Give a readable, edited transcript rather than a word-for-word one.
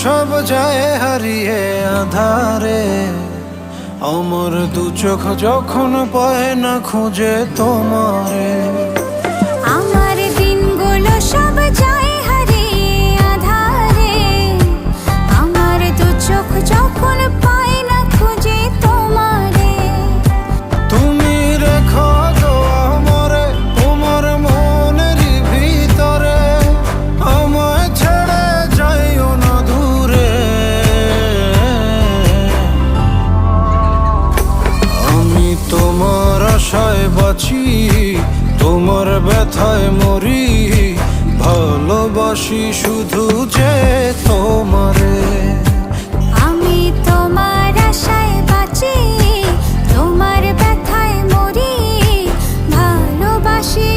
সব যায় হারিয়ে আধারে, আমার দু চোখ যখন পায় না খুঁজে তোমারে। আমার দিনগুলো সব যায় হারিয়ে আঁধারে, আমার দু চোখ যখন পায় না খুঁজে তোমারে। তুমি রেখো দোয়া মরে তোমার মনেরই ভিতরে, আমায় ছেড়ে যাইও না দূরে। আমি তোমার আশায় বাঁচি, তোমার ব্যথায় মরি, ভালোবাসি শুধু যে তোমারে। আমি তোমার আশা